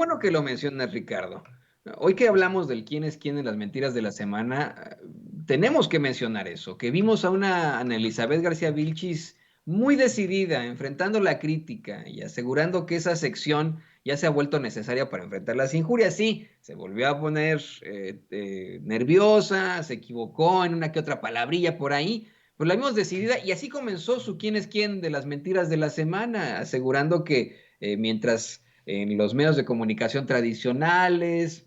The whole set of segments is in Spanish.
bueno que lo mencionas, Ricardo. Hoy que hablamos del quién es quién en las mentiras de la semana, tenemos que mencionar eso, que vimos a una Ana Elizabeth García Vilchis muy decidida, enfrentando la crítica y asegurando que esa sección ya se ha vuelto necesaria para enfrentar las injurias. Sí, se volvió a poner nerviosa, se equivocó en una que otra palabrilla por ahí, pero la vimos decidida y así comenzó su quién es quién de las mentiras de la semana, asegurando que mientras en los medios de comunicación tradicionales,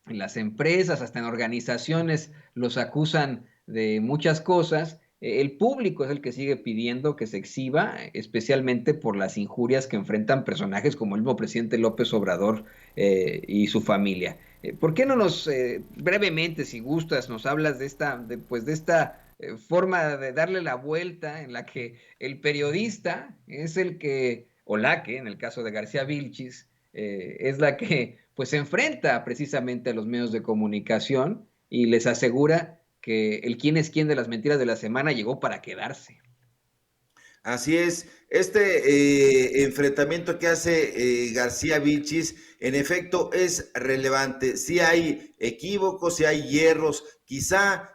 en las empresas, hasta en organizaciones, los acusan de muchas cosas. El público es el que sigue pidiendo que se exhiba, especialmente por las injurias que enfrentan personajes como el mismo presidente López Obrador y su familia. ¿Por qué no nos, brevemente, si gustas, nos hablas de esta forma de darle la vuelta en la que el periodista es el que, o la que, en el caso de García Vilchis, es la que pues se enfrenta precisamente a los medios de comunicación y les asegura que el quién es quién de las mentiras de la semana llegó para quedarse? Así es, enfrentamiento que hace García Vilchis, en efecto, es relevante. Sí hay equívocos, sí hay hierros, quizá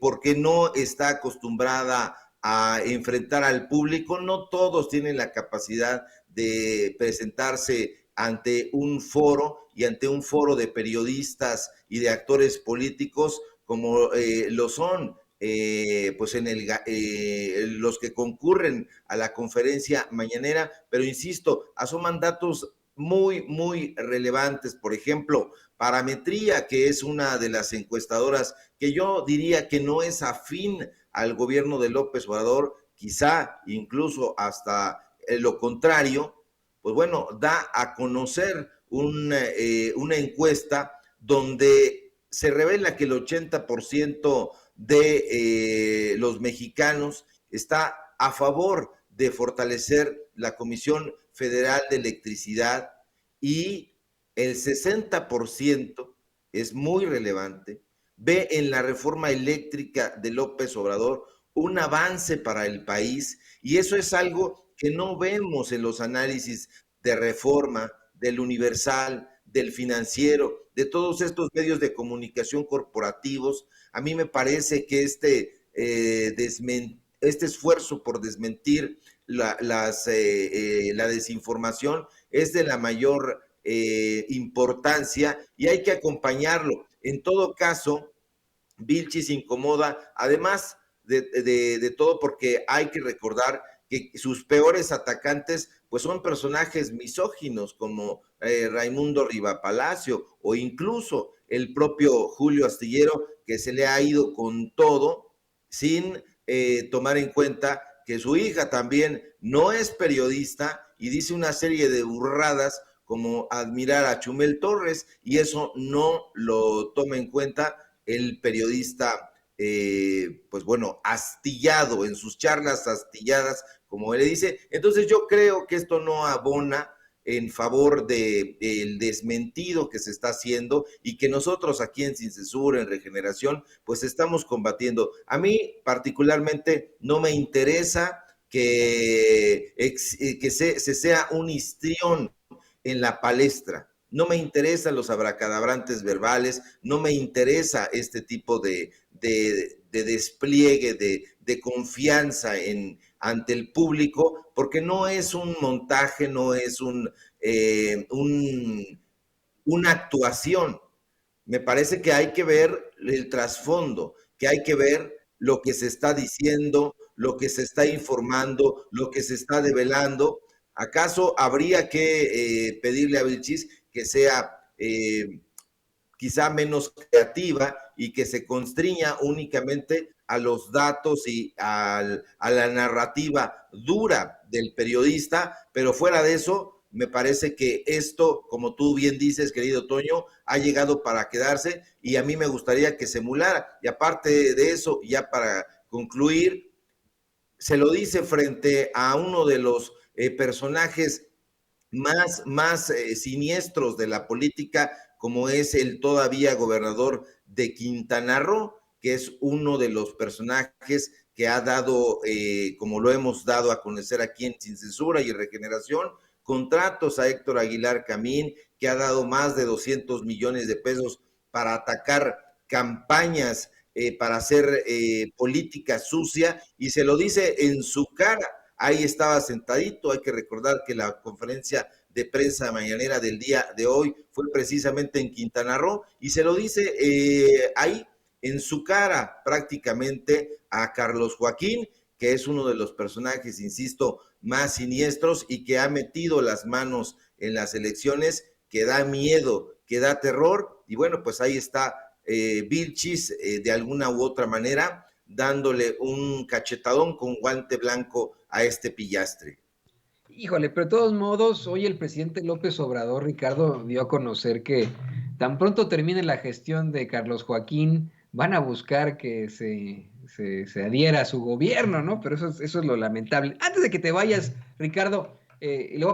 porque no está acostumbrada a enfrentar al público, no todos tienen la capacidad de presentarse ante un foro y ante un foro de periodistas y de actores políticos como lo son pues los que concurren a la conferencia mañanera, pero insisto, asoman datos muy, muy relevantes. Por ejemplo, Parametría, que es una de las encuestadoras que yo diría que no es afín al gobierno de López Obrador, quizá incluso hasta lo contrario, pues bueno, da a conocer una encuesta donde se revela que el 80% de los mexicanos está a favor de fortalecer la Comisión Federal de Electricidad y el 60% es muy relevante, ve en la reforma eléctrica de López Obrador un avance para el país y eso es algo que no vemos en los análisis de Reforma, del Universal, del Financiero, de todos estos medios de comunicación corporativos. A mí me parece que este esfuerzo por desmentir la desinformación es de la mayor importancia y hay que acompañarlo. En todo caso, Vilchis incomoda, además de todo, porque hay que recordar que sus peores atacantes pues son personajes misóginos como Raimundo Riva Palacio o incluso el propio Julio Astillero, que se le ha ido con todo sin tomar en cuenta que su hija también no es periodista y dice una serie de burradas como admirar a Chumel Torres y eso no lo toma en cuenta el periodista, pues bueno, astillado, en sus charlas astilladas, como él le dice. Entonces yo creo que esto no abona en favor del desmentido que se está haciendo y que nosotros aquí en Sin Censura, en Regeneración, pues estamos combatiendo. A mí particularmente no me interesa que se sea un histrión en la palestra. No me interesan los abracadabrantes verbales, no me interesa este tipo de despliegue, de confianza ante el público, porque no es un montaje, no es una actuación. Me parece que hay que ver el trasfondo, que hay que ver lo que se está diciendo, lo que se está informando, lo que se está develando. ¿Acaso habría que pedirle a Vilchis que sea quizá menos creativa y que se constriña únicamente a los datos y a la narrativa dura del periodista, pero fuera de eso, me parece que esto, como tú bien dices, querido Toño, ha llegado para quedarse y a mí me gustaría que se emulara. Y aparte de eso, ya para concluir, se lo dice frente a uno de los personajes más siniestros de la política, como es el todavía gobernador de Quintana Roo, que es uno de los personajes que ha dado, como lo hemos dado a conocer aquí en Sin Censura y Regeneración, contratos a Héctor Aguilar Camín que ha dado más de 200 millones de pesos para atacar campañas, para hacer política sucia, y se lo dice en su cara. Ahí estaba sentadito. Hay que recordar que la conferencia de prensa mañanera del día de hoy fue precisamente en Quintana Roo, y se lo dice ahí en su cara prácticamente a Carlos Joaquín, que es uno de los personajes, insisto, más siniestros y que ha metido las manos en las elecciones, que da miedo, que da terror. Y bueno, pues ahí está Vilchis, de alguna u otra manera, dándole un cachetadón con guante blanco a este pillastre. Híjole, pero de todos modos, hoy el presidente López Obrador, Ricardo, dio a conocer que tan pronto termine la gestión de Carlos Joaquín, van a buscar que se adhiera a su gobierno, ¿no? Pero eso es lo lamentable. Antes de que te vayas, Ricardo, le voy a